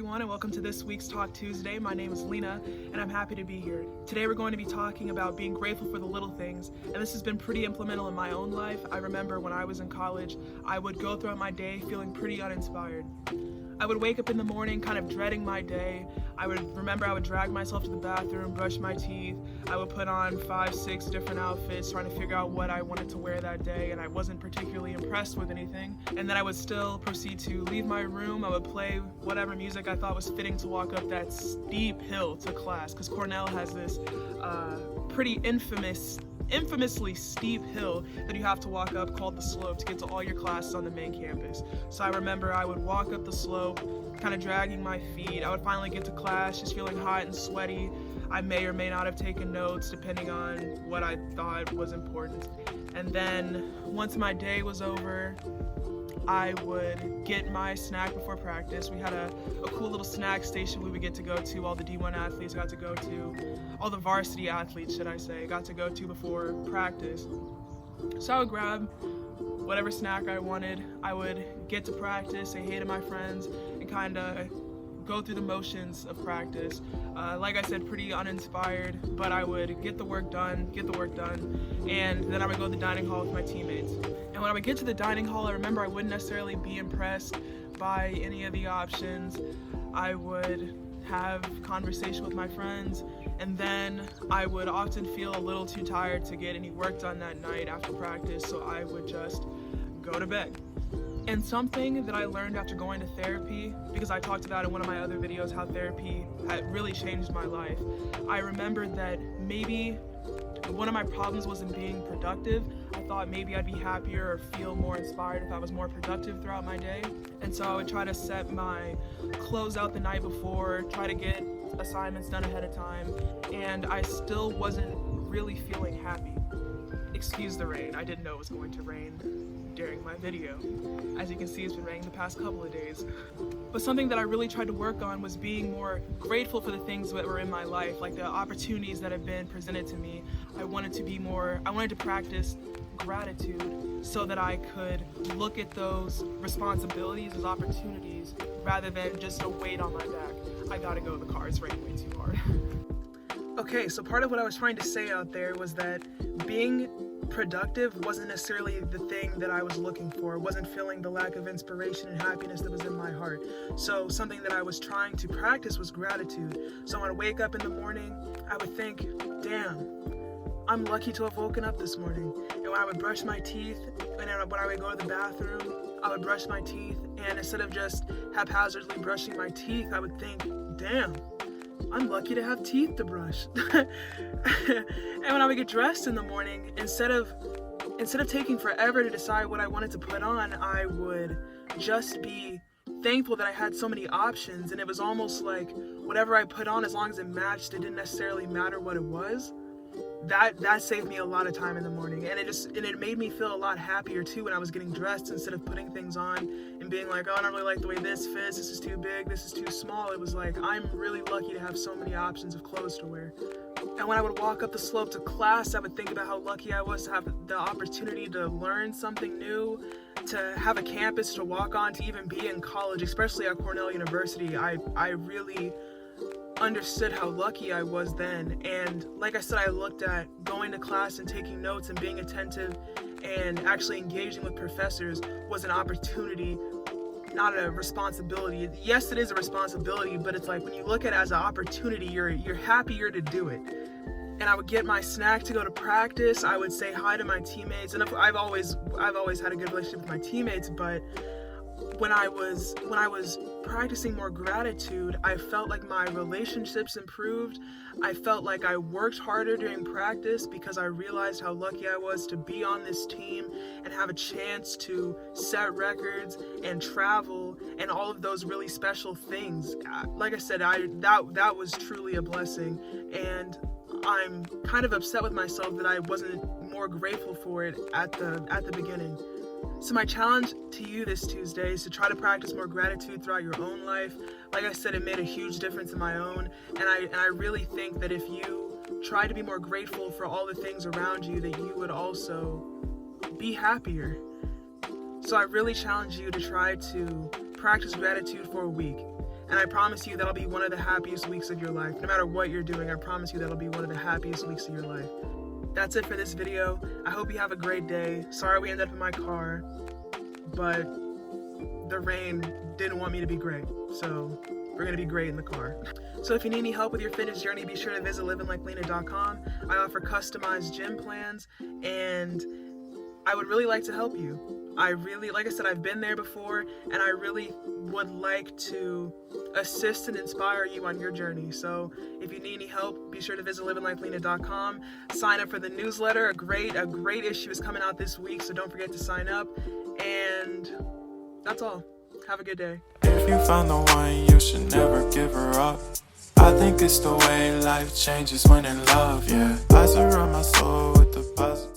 everyone, and welcome to this week's Talk Tuesday. My name is Lena, and I'm happy to be here. Today we're going to be talking about being grateful for the little things, and this has been pretty implemental in my own life. I remember when I was in college, I would go throughout my day feeling pretty uninspired. I would wake up in the morning kind of dreading my day. I would drag myself to the bathroom, brush my teeth. I would put on 5-6 different outfits trying to figure out what I wanted to wear that day, and I wasn't particularly impressed with anything. And then I would still proceed to leave my room. I would play whatever music I thought was fitting to walk up that steep hill to class, because Cornell has this pretty infamously steep hill that you have to walk up called the slope to get to all your classes on the main campus. So I remember I would walk up the slope, kind of dragging my feet. I would finally get to class just feeling hot and sweaty. I may or may not have taken notes depending on what I thought was important. And then once my day was over, I would get my snack before practice. We had a cool little snack station we would get to go to. All the D1 athletes got to go to, all the varsity athletes, should I say, got to go to before practice. So I would grab whatever snack I wanted. I would get to practice, say hey to my friends, and kind of go through the motions of practice. Like I said, pretty uninspired, but I would get the work done, and then I would go to the dining hall with my teammates. And when I would get to the dining hall, I remember I wouldn't necessarily be impressed by any of the options. I would have conversation with my friends, and then I would often feel a little too tired to get any work done that night after practice, so I would just go to bed. And something that I learned after going to therapy, because I talked about in one of my other videos how therapy had really changed my life, I remembered that maybe one of my problems wasn't being productive. I thought maybe I'd be happier or feel more inspired if I was more productive throughout my day. And so I would try to set my clothes out the night before, try to get assignments done ahead of time, and I still wasn't really feeling happy. Excuse the rain, I didn't know it was going to rain during my video. As you can see, it's been raining the past couple of days. But something that I really tried to work on was being more grateful for the things that were in my life, like the opportunities that have been presented to me. I wanted to practice gratitude so that I could look at those responsibilities as opportunities rather than just a weight on my back. I gotta go, the car is raining way too hard. Okay, so part of what I was trying to say out there was that being productive wasn't necessarily the thing that I was looking for. It wasn't filling the lack of inspiration and happiness that was in my heart. So something that I was trying to practice was gratitude. So when I wake up in the morning, I would think, damn, I'm lucky to have woken up this morning. And when I would brush my teeth, and then when I would go to the bathroom, I would brush my teeth, and instead of just haphazardly brushing my teeth, I would think, damn, I'm lucky to have teeth to brush. And when I would get dressed in the morning, instead of taking forever to decide what I wanted to put on, I would just be thankful that I had so many options, and it was almost like whatever I put on, as long as it matched, it didn't necessarily matter what it was. That saved me a lot of time in the morning, and it made me feel a lot happier too when I was getting dressed, instead of putting things on and being like, oh, I don't really like the way this fits, this is too big, this is too small. It was like, I'm really lucky to have so many options of clothes to wear. And when I would walk up the slope to class, I would think about how lucky I was to have the opportunity to learn something new, to have a campus to walk on, to even be in college, especially at Cornell University. I really understood how lucky I was then. And like I said, I looked at going to class and taking notes and being attentive and actually engaging with professors was an opportunity, not a responsibility. Yes, it is a responsibility, but it's like when you look at it as an opportunity, you're happier to do it. And I would get my snack to go to practice. I would say hi to my teammates, and I've always had a good relationship with my teammates, but when I was practicing more gratitude, I felt like my relationships improved. I felt like I worked harder during practice because I realized how lucky I was to be on this team and have a chance to set records and travel and all of those really special things. Like I said, that was truly a blessing, and I'm kind of upset with myself that I wasn't more grateful for it at the beginning. So my challenge to you this Tuesday is to try to practice more gratitude throughout your own life. Like I said, it made a huge difference in my own, and I really think that if you try to be more grateful for all the things around you, that you would also be happier. So I really challenge you to try to practice gratitude for a week. And I promise you that'll be one of the happiest weeks of your life. No matter what you're doing, I promise you that'll be one of the happiest weeks of your life. That's it for this video. I hope you have a great day. Sorry we ended up in my car, but the rain didn't want me to be great, so we're gonna be great in the car. So if you need any help with your fitness journey, be sure to visit livinglikelena.com. I offer customized gym plans, and I would really like to help you. Like I said, I've been there before, and I really would like to assist and inspire you on your journey. So if you need any help, be sure to visit livinglikelena.com. Sign up for the newsletter. A great issue is coming out this week, so don't forget to sign up. And that's all. Have a good day. If you found the one, you should never give her up. I think it's the way life changes when in love, yeah. I surround my soul with the positive.